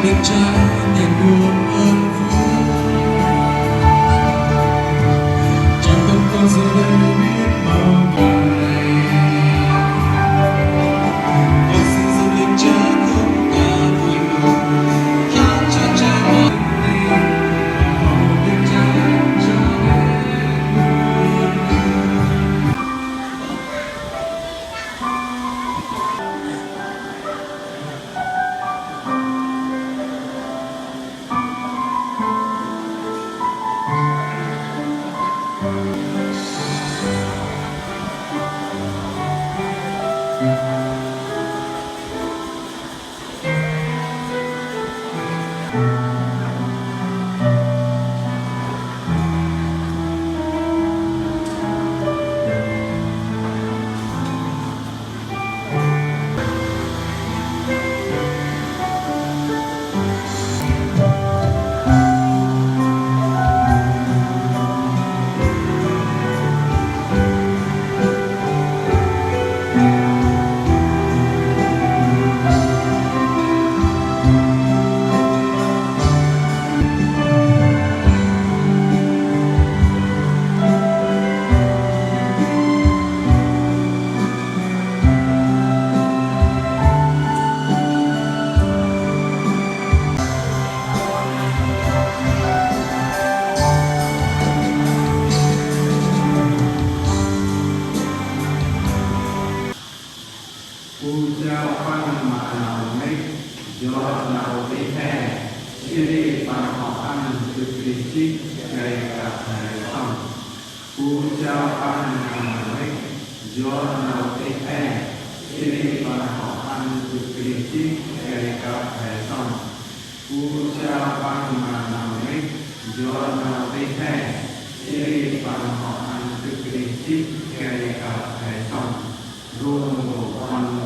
Đức Cha nhận nguồn ơn phước, trong tâm con giờ đây biết bao ngày. Con xin dâng lên Cha khúc ca vui mừng, khiến cho Cha hoan hỷ, hầu Đức Cha cho đến muôn Cha Phan mà nào mấy do nào đi hè khi đi bằng họ ăn từ kỳ chi ngày cả ngày xong. Cha Phan mà mấy do nào đi hè khi đi bằng họ ăn từ kỳ chi ngày cả ngày xong. Cha Phan mà nào mấy do nào đi hè khi đi bằng họ ăn từ kỳ chi ngày cả ngày xong. Luôn một con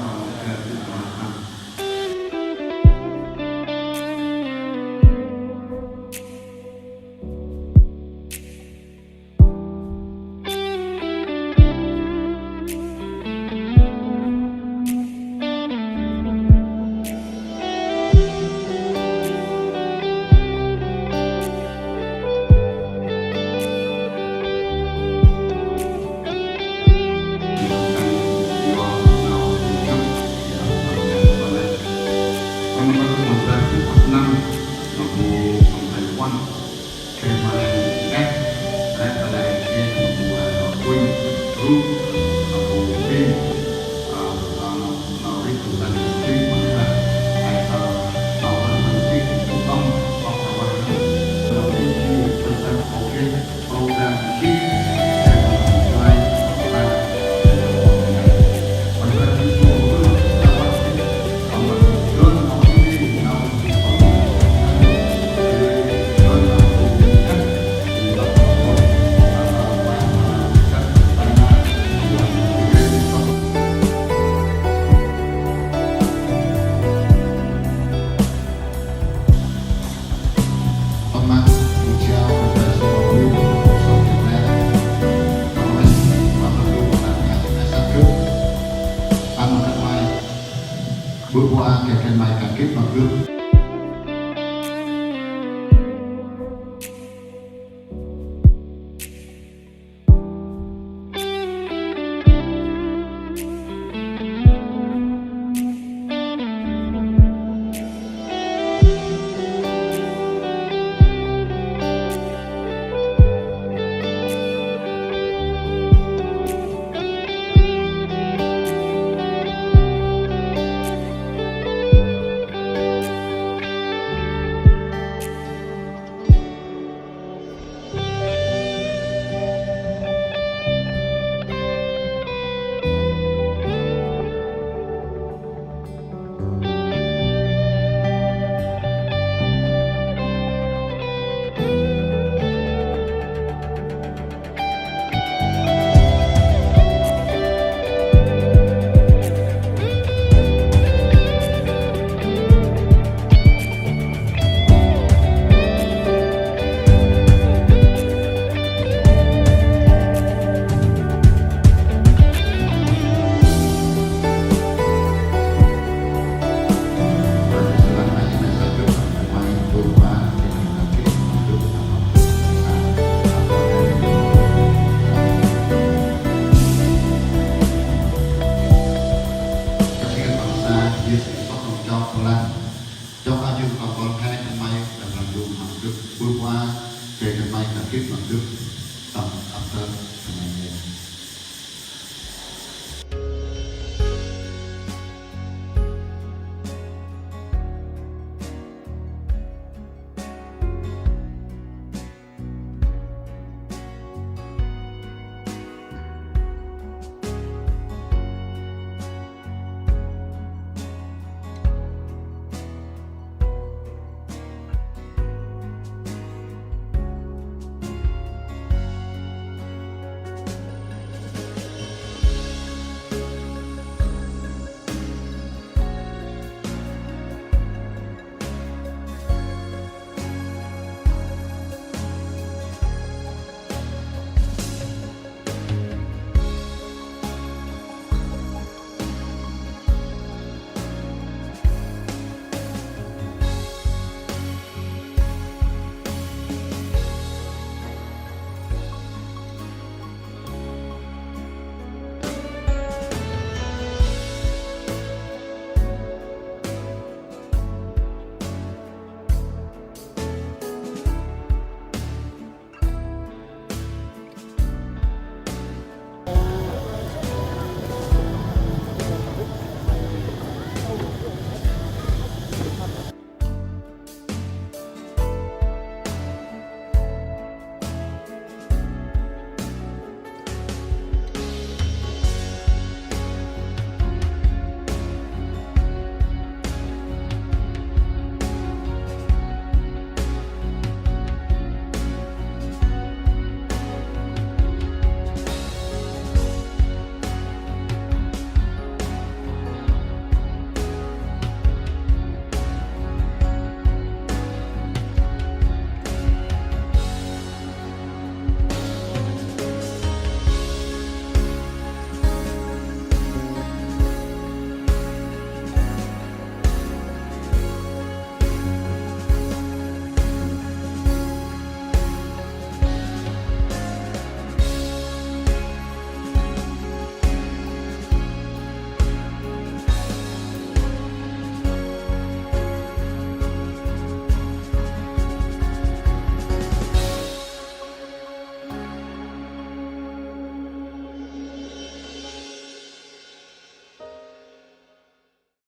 bước qua kẻ kèn mày cả kết bằng gương.